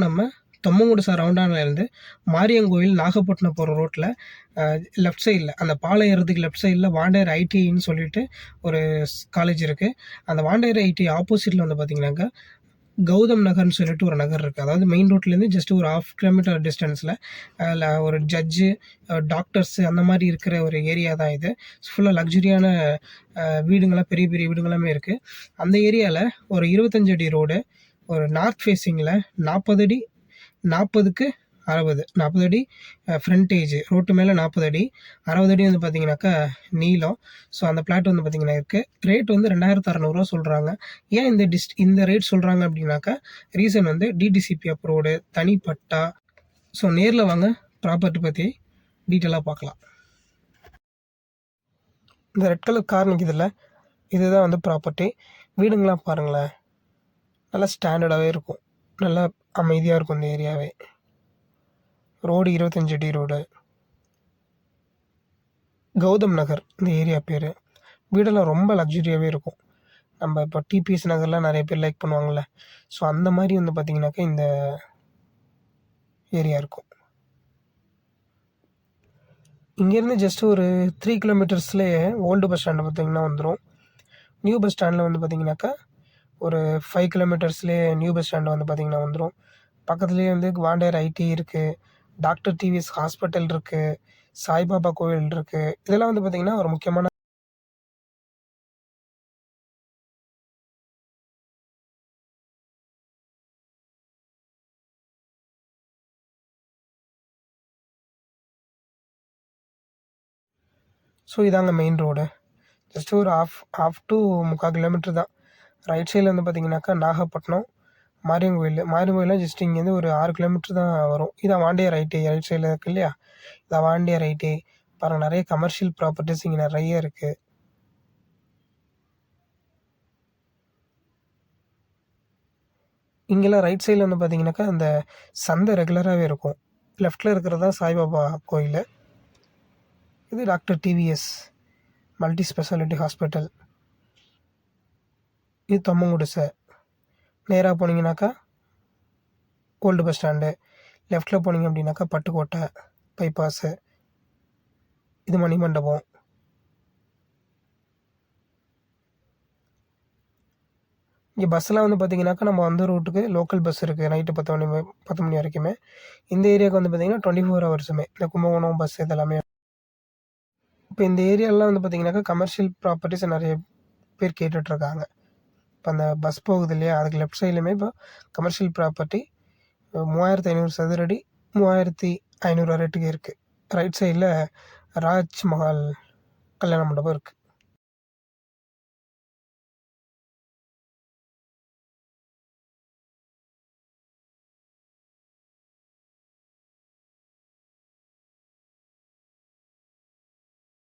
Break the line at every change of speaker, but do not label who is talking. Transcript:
நம்ம தொம்மங்குடிசா ரவுண்டானாலேருந்து மாரியங்கோவில் நாகப்பட்டினம் போகிற ரோட்டில் லெஃப்ட் சைடில் அந்த பாலம் ஏறுறதுக்கு லெஃப்ட் சைடில் வாண்டர் ஐடிஐன்னு சொல்லிட்டு ஒரு காலேஜ் இருக்குது. அந்த வாண்டர் ஐடிஐ ஆப்போசிட்டில் வந்து பார்த்தீங்கன்னாக்கா கௌதம் நகர்னு சொல்லிட்டு ஒரு நகர் இருக்குது. அதாவது மெயின் ரோட்லேருந்து ஜஸ்ட் ஒரு 1/2 கிலோமீட்டர் டிஸ்டன்ஸில் ஒரு ஜட்ஜு, டாக்டர்ஸு அந்த மாதிரி இருக்கிற ஒரு ஏரியா தான் இது. ஃபுல்லாக லக்ஸுரியான வீடுங்கள்லாம், பெரிய பெரிய வீடுங்களாமே இருக்குது. அந்த ஏரியாவில் ஒரு 25 அடி ரோடு, ஒரு நார்த் ஃபேஸிங்கில் 40 அடி 40க்கு 60 40 அடி ஃப்ரண்டேஜ், ரோட்டு மேலே 40 அடி 60 அடி வந்து பார்த்தீங்கன்னாக்கா நீளம். ஸோ அந்த பிளாட் வந்து பார்த்தீங்கன்னா இருக்குது. ரேட் வந்து 2600 சொல்கிறாங்க. ஏன் இந்த ரேட் சொல்கிறாங்க அப்படின்னாக்கா, ரீசன் வந்து டிடிசிபி அப்ரூவ்டு, தனி பட்டா. ஸோ நேரில் வாங்க, ப்ராப்பர்ட்டி பற்றி டீட்டெயிலாக பார்க்கலாம். இந்த ரெட் கலர் கார் நிற்கிதில்ல, இதுதான் வந்து ப்ராப்பர்ட்டி. வீடுங்களாம் பாருங்களேன், நல்லா ஸ்டாண்டர்டாகவே இருக்கும், நல்லா அமைதியாக இருக்கும் இந்த ஏரியாவே. ரோடு 25 அடி ரோடு, கௌதம் நகர் இந்த ஏரியா பேர். வீடெல்லாம் ரொம்ப லக்ஸுரியாகவே இருக்கும். நம்ம இப்போ டிபிஎஸ் நகர்லாம் நிறைய பேர் லைக் பண்ணுவாங்கள்ல, ஸோ அந்த மாதிரி வந்து பார்த்திங்கனாக்கா இந்த ஏரியா இருக்கும். இங்கேருந்து ஜஸ்ட் ஒரு 3 கிலோமீட்டர்ஸ்லேயே ஓல்டு பஸ் ஸ்டாண்டு பார்த்திங்கன்னா வந்துடும். நியூ பஸ் ஸ்டாண்டில் வந்து பார்த்திங்கனாக்கா ஒரு 5 கிலோமீட்டர்ஸ்லேயே நியூ பஸ் ஸ்டாண்டு வந்து பார்த்திங்கன்னா வந்துடும். பக்கத்துலேயே வந்து வாண்டர் ஐடி இருக்குது, டாக்டர் டிவிஎஸ் ஹாஸ்பிட்டல் இருக்குது, சாய்பாபா கோவில் இருக்குது. இதெல்லாம் வந்து பார்த்திங்கன்னா ஒரு முக்கியமான ஸோ இதாங்க மெயின் ரோடு. ஜஸ்ட் ஒரு ஆஃப் டு 3/4 கிலோமீட்டர் தான். ரைட் சைடில் வந்து பார்த்திங்கனாக்கா நாகப்பட்டினம் மாரியங்கோயில் ஜஸ்ட் இங்கேருந்து ஒரு 6 கிலோமீட்டர் தான் வரும். இதான் வாண்டியார் ஐடி ரைட் சைடில் இருக்குது இல்லையா, இதான் வாண்டியார் ஐடி. பாருங்கள், நிறைய கமர்ஷியல் ப்ராப்பர்ட்டிஸ் இங்கே நிறைய இருக்குது. இங்கெல்லாம் ரைட் சைடில் வந்து பார்த்திங்கனாக்கா அந்த சந்தை ரெகுலராகவே இருக்கும். லெஃப்டில் இருக்கிறது தான் சாய்பாபா கோயில். இது doctor TVS multi speciality hospital. இது தொம்மங்குடிசை. நேராக போனீங்கன்னாக்கா ஓல்டு பஸ் ஸ்டாண்டு, லெஃப்டில் போனீங்க அப்படின்னாக்கா பட்டுக்கோட்டை பைபாஸு, இது மணிமண்டபம். இங்கே பஸ்ஸெலாம் வந்து பார்த்திங்கனாக்கா நம்ம அந்த ரூட்டுக்கு லோக்கல் பஸ் இருக்குது. நைட்டு 10 மணி வரைக்குமே. இந்த ஏரியாவுக்கு வந்து பார்த்திங்கன்னா 24 ஹவர்ஸுமே இந்த கும்பகோணம் பஸ் இதெல்லாமே. இப்போ இந்த ஏரியாலாம் வந்து பார்த்திங்கனாக்கா கமர்ஷியல் ப்ராப்பர்ட்டிஸ் நிறைய பேர் கேட்டுட்ருக்காங்க. இப்போ அந்த பஸ் போகுது இல்லையா, அதுக்கு லெஃப்ட் சைட்லையுமே இப்போ கமர்ஷியல் ப்ராப்பர்ட்டி 3500 சதுரடி 3500 ரேட்டுக்கு இருக்குது. ரைட் சைடில் ராஜ்மஹால் கல்யாண மண்டபம் இருக்குது.